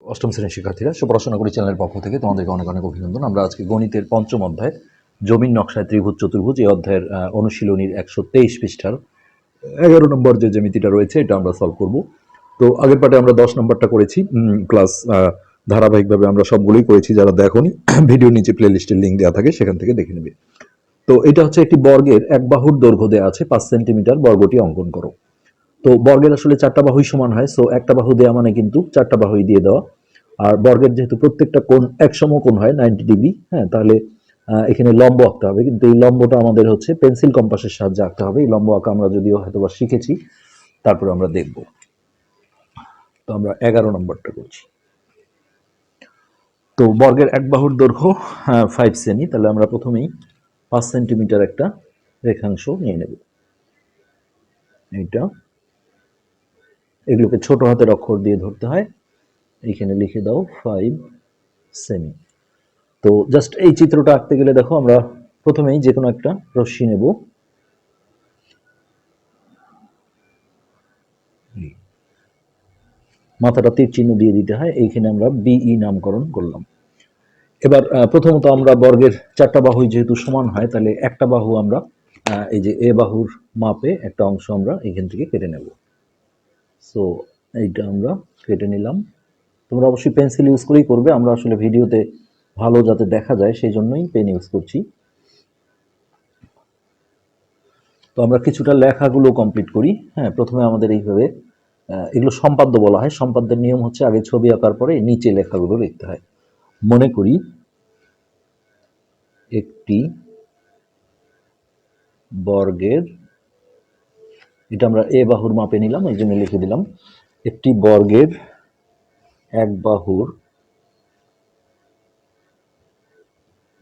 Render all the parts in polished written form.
অষ্টম শ্রেণীর শিক্ষার্থীরা সুপড়াশোনা করি চ্যানেলের পক্ষ থেকে তোমাদেরকে অনেক অনেক অভিনন্দন। আমরা আজকে গণিতের পঞ্চম অধ্যায় জমির নকশায় ত্রিভুজ চতুর্ভুজ এই অধ্যায়ের অনুশীলনীর 123 পৃষ্ঠার 11 নম্বর যে জ্যামিতিটা রয়েছে এটা আমরা সলভ করব। তো আগের পার্টে আমরা 10 নম্বরটা করেছি, ক্লাস ধারাবাহিকভাবে আমরা সবগুলোই করেছি। যারা দেখোনি ভিডিও নিচে প্লে লিস্টের লিঙ্ক দেওয়া থাকে, সেখান থেকে দেখে নেবে। তো এটা হচ্ছে একটি বর্গের এক বাহুর দৈর্ঘ্য দেওয়া আছে 5 সেন্টিমিটার, বর্গটি অঙ্কন করো। তো বর্গের আসলে চারটা বাহুই সমান হয়, সো একটা বাহু দেওয়া মানে কিন্তু চারটা বাহুই দিয়ে দেওয়া। আর বর্গের যেহেতু প্রত্যেকটা কোণ এক সমকোণ হয় 90 ডিগ্রি, হ্যাঁ, তাহলে এখানে লম্ব আঁকতে হবে। কিন্তু এই লম্বটা আমাদের হচ্ছে পেন্সিল কম্পাসের সাহায্যে আঁকতে হবে। এই লম্ব আঁকা আমরা যদিও হয়তো বা শিখেছি, তারপরে আমরা দেখব। তো আমরা 11 নম্বরটা করছি। তো বর্গের এক বাহুর দৈর্ঘ্য 5 সেমি, তাহলে আমরা প্রথমেই 5 সেন্টিমিটার একটা রেখাংশ নিয়ে নেব। এইটা, এগুলোকে ছোট হাতের অক্ষর দিয়ে ধরতে হয়। এইখানে লিখে দাও 5 সেমি। তো জাস্ট এই চিত্রটা আঁকতে গেলে দেখো আমরা প্রথমেই যে কোনো একটা রশ্মি নেব। মাথাটা তীর চিহ্ন দিয়ে দিতে হয়, এইখানে আমরা বিই নামকরণ করলাম। এবার প্রথমত আমরা বর্গের চারটা বাহুই যেহেতু সমান হয়, তাহলে একটা বাহু আমরা এই যে এ বাহুর মাপে একটা অংশ আমরা এখান থেকে কেটে নেব। সো এইটা আমরা কেটে নিলাম। তোমরা অবশ্যই পেন্সিল ইউজ করেই করবে, আমরা আসলে ভিডিওতে ভালো যাতে দেখা যায় সেই জন্যই পেন ইউজ করছি। তো আমরা কিছুটা লেখাগুলো কমপ্লিট করি। হ্যাঁ, প্রথমে আমাদের এইভাবে এগুলো সম্পাদ্য বলা হয়। সম্পাদ্যের নিয়ম হচ্ছে আগে ছবি আঁকার পরে নিচে লেখাগুলো লিখতে হয়। মনে করি একটি বর্গের, এটা আমরা এ বাহুর মাপে নিলাম, এই জন্য লিখে দিলাম একটি বর্গের এক বাহুর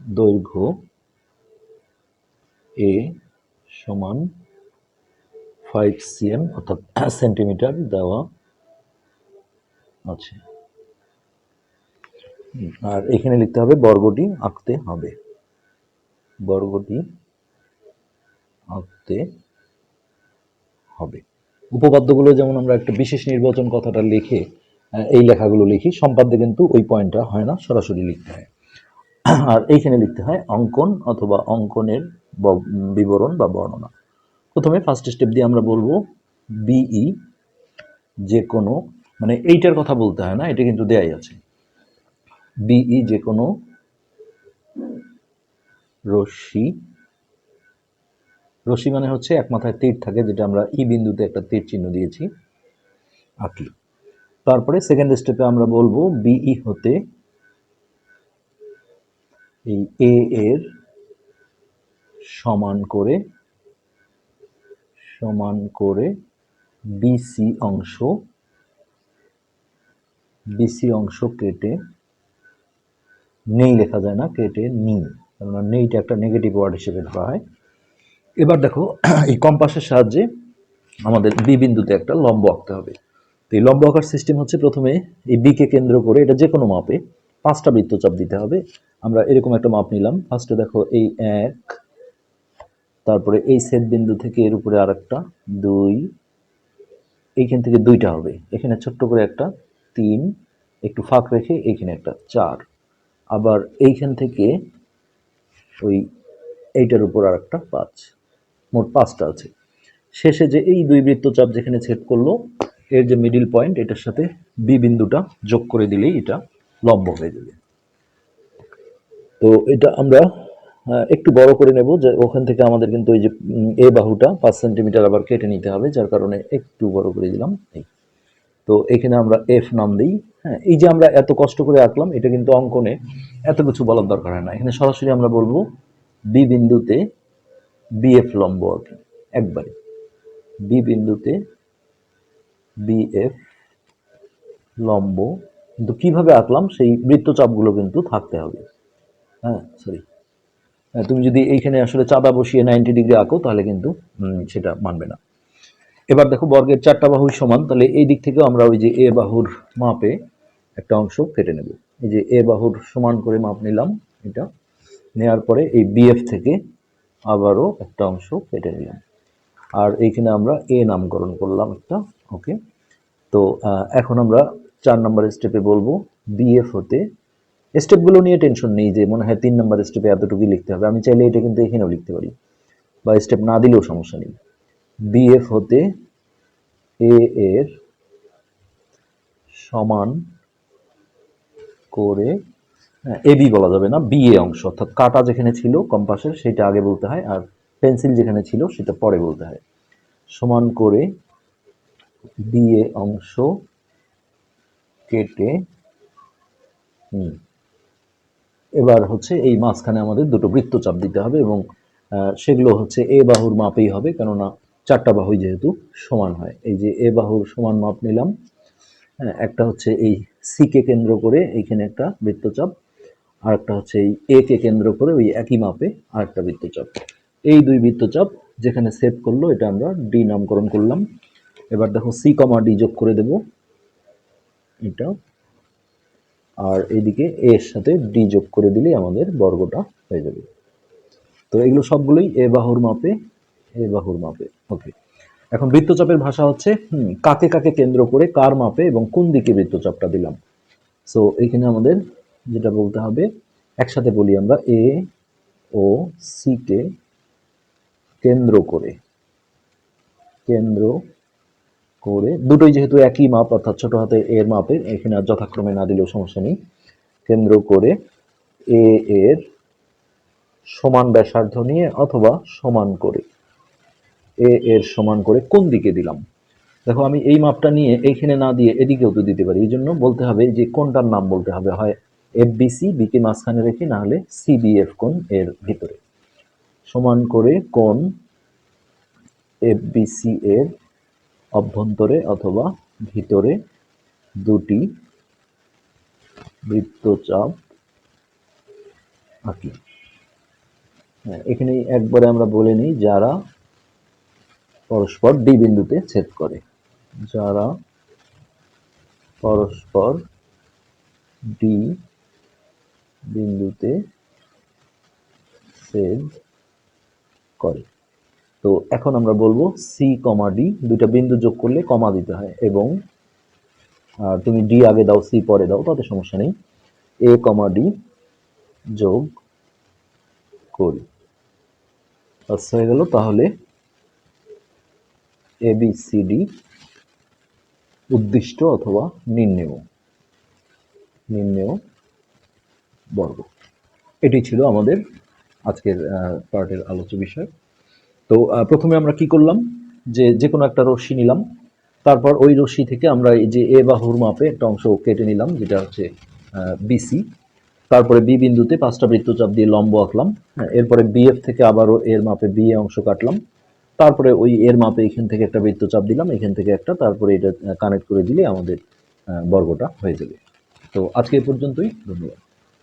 দৈর্ঘ্য এ সমান 5 cm অর্থাৎ সেন্টিমিটার দেওয়া আছে। আর এখানে লিখতে হবে বর্গটি আঁকতে হবে, বর্গটি আঁকতে হবে। উপপাদ্যগুলো যেমন আমরা একটা বিশেষ নির্বাচন কথাটা লিখে এই লেখাগুলো লিখি, সম্পাদ্যে কিন্তু ওই পয়েন্টটা হয় না, সরাসরি লিখতে হয়। আর এইখানে লিখতে হয় অঙ্কন অথবা অঙ্কনের বিবরণ বা বর্ণনা। প্রথমে ফার্স্ট স্টেপ দিয়ে আমরা বলবো বিই, যে কোনো, মানে এইটার কথা বলতে হয় না, এটা কিন্তু দেয়াই আছে। বিই যে কোনো রশ্মি, রশ্মি মানে হচ্ছে এক মাথায় তীর থাকে, যেটা আমরা ই বিন্দুতে একটা তীর চিহ্ন দিয়েছি, আঁকলি। তারপরে সেকেন্ড স্টেপে আমরা বলবো বিই হতে এই এ এর সমান করে বিসি অংশ কেটে, নেই লেখা যায় না, কেটে নি, কেননা নেইটা একটা নেগেটিভ ওয়ার্ড হিসেবে ধরা হয়। এবার দেখো এই কম্পাসের সাহায্যে আমাদের বি বিন্দুতে একটা লম্ব আঁকতে হবে। তো এই লম্ব আঁকার সিস্টেম হচ্ছে প্রথমে এই বিকে কেন্দ্র করে, এটা যে কোনো মাপে 5টা বৃত্তচাপ দিতে হবে। আমরা এরকম একটা মাপ নিলাম। ফার্স্টে দেখো এই 1, তারপরে এই ছেদ বিন্দু থেকে এর উপরে আর একটা 2, এইখান থেকে 2টা হবে, এখানে ছোট্ট করে একটা 3, একটু ফাঁক রেখে এইখানে একটা 4, আবার এইখান থেকে ওই এইটার উপর আর একটা 5, মোট 5টা আছে। শেষে যে এই দুই বৃত্তচাপ যেখানে ছেদ করলো, এর যে মিডিল পয়েন্ট, এটার সাথে বি বিন্দুটা যোগ করে দিলেই এটা লম্ব হয়ে যাবে। তো এটা আমরা একটু বড় করে নেব, যে ওখান থেকে আমাদের কিন্তু ওই যে এ বাহুটা 5 সেন্টিমিটার আবার কেটে নিতে হবে, যার কারণে একটু বড় করে দিলাম। এই তো এখানে আমরা এফ নাম দিই। হ্যাঁ, এই যে আমরা এত কষ্ট করে আঁকলাম, এটা কিন্তু অঙ্কনে এত কিছু বলার দরকার হয় না। এখানে সরাসরি আমরা বলবো বি বিন্দুতে বিএফ লম্ব আঁকি একবারে। বি বিন্দুতে বিএফ লম্ব, কিন্তু কিভাবে আঁকলাম সেই বৃত্তচাপগুলো কিন্তু থাকতে হবে। হ্যাঁ, সরি, তুমি যদি এইখানে আসলে চাঁদা বসিয়ে 90 ডিগ্রি আঁকো, তাহলে কিন্তু সেটা মানবে না। এবার দেখো বর্গের চারটা বাহুই সমান, তাহলে এই দিক থেকেও আমরা ওই যে এ বাহুর মাপে একটা অংশ কেটে নেব। এই যে এ বাহুর সমান করে মাপ নিলাম, এটা নেওয়ার পরে এই বিএফ থেকে আবারও একটা অংশ কেটে নিলাম। আর এইখানে আমরা এ নামকরণ করলাম একটা, ওকে। তো এখন আমরা 4 নম্বর স্টেপে বলবো বিএফ হতে, স্টেপগুলো নিয়ে টেনশন নেই যে মনে হয় 3 নম্বর স্টেপে এতটুকুই লিখতে হবে, আমি চাইলে এটা কিন্তু এখানেও লিখতে পারি বা স্টেপ না দিলেও সমস্যা নেই। বিএফ হতে এ এর সমান করে, এবি বলা যাবে না, বিএ অংশ অর্থাৎ কাটা যেখানে ছিল কম্পাসের সেটা আগে বলতে হয়, আর পেন্সিল যেখানে ছিল সেটা পরে বলতে হয়। সমান করে বিএ অংশ কেটে নিই। এবার হচ্ছে এই মাঝখানে আমাদের দুটো বৃত্তচাপ দিতে হবে এবং সেগুলো হচ্ছে এ বাহুর মাপেই হবে, কেননা 4টা বাহুই যেহেতু সমান হয়। এই যে এ বাহুর সমান মাপ নিলাম, একটা হচ্ছে এই সি কে কেন্দ্র করে এইখানে একটা বৃত্তচাপ, আর একটা হচ্ছে এই এ কে কেন্দ্র করে ওই একই মাপে আরেকটা বৃত্তচাপ। এই দুই বৃত্তচাপ যেখানে সেট করলো এটা আমরা ডি নামকরণ করলাম। এবার দেখো সি কমা ডি যোগ করে দেব এটা, আর এইদিকে এর সাথে ডি যোগ করে দিলেই আমাদের বর্গটা হয়ে যাবে। তো এগুলো সবগুলোই এ বাহুর মাপে, এ বাহুর মাপে। ওকে, এখন বৃত্তচাপের ভাষা হচ্ছে কাকে কাকে কেন্দ্র করে কার মাপে এবং কোন দিকে বৃত্তচাপটা দিলাম। সো এখানে আমাদের যেটা বলতে হবে, একসাথে বলি আমরা, এ ও সি কে কেন্দ্র করে, কেন্দ্র করে, দুটোই যেহেতু একই মাপ অর্থাৎ ছোট হাতের এর মাপে, এখানে আর যথাক্রমে না দিলেও সমস্যা নেই, কেন্দ্র করে এ এর সমান ব্যাসার্ধ নিয়ে অথবা সমান করে, এ এর সমান করে কোন দিকে দিলাম। দেখো আমি এই মাপটা নিয়ে এইখানে না দিয়ে এদিকেও তো দিতে পারি, এই জন্য বলতে হবে যে কোনটার নাম বলতে হবে, হয় এফ বিসি বি কে মাঝখানে রেখে, না হলে সিবিএফ কোণ এর ভিতরে। সমান করে কোণ এফ বিসি এর অভ্যন্তরে অথবা ভিতরে দুটি বৃত্তচাপ আঁকি। এখানে একবারে আমরা বলে নিই, যারা পরস্পর ডি বিন্দুতে ছেদ করে, যারা পরস্পর ডি বিন্দুতে ছেদ করে। তো এখন আমরা বলবো সি কমা ডি, দুইটা বিন্দু যোগ করলে কমা দিতে হয়, এবং তুমি ডি আগে দাও সি পরে দাও তাতে সমস্যা নেই। এ কমা ডি যোগ করি, আচ্ছা হয়ে গেল। তাহলে এ বি সি ডি উদ্দিষ্ট অথবা নির্ণেয়, নির্ণেয় বর্গ। এটি ছিল আমাদের আজকের পার্টের আলোচ্য বিষয়। তো প্রথমে আমরা কি করলাম, যে কোনো একটা রশ্মি নিলাম, তারপর ওই রশ্মি থেকে আমরা এই যে এ বাহুর মাপে একটা অংশ কেটে নিলাম যেটা হচ্ছে বিসি, তারপরে বি বিন্দুতে 5টা বৃত্তচাপ দিয়ে লম্ব আঁকলাম, এরপরে বিএফ থেকে আবারও এর মাপে বি অংশ কাটলাম, তারপরে ওই এর মাপে এখান থেকে একটা বৃত্তচাপ দিলাম, এখান থেকে একটা, তারপরে এটা কানেক্ট করে দিলে আমাদের বর্গটা হয়ে যাবে। তো আজকে এই পর্যন্তই, ধন্যবাদ।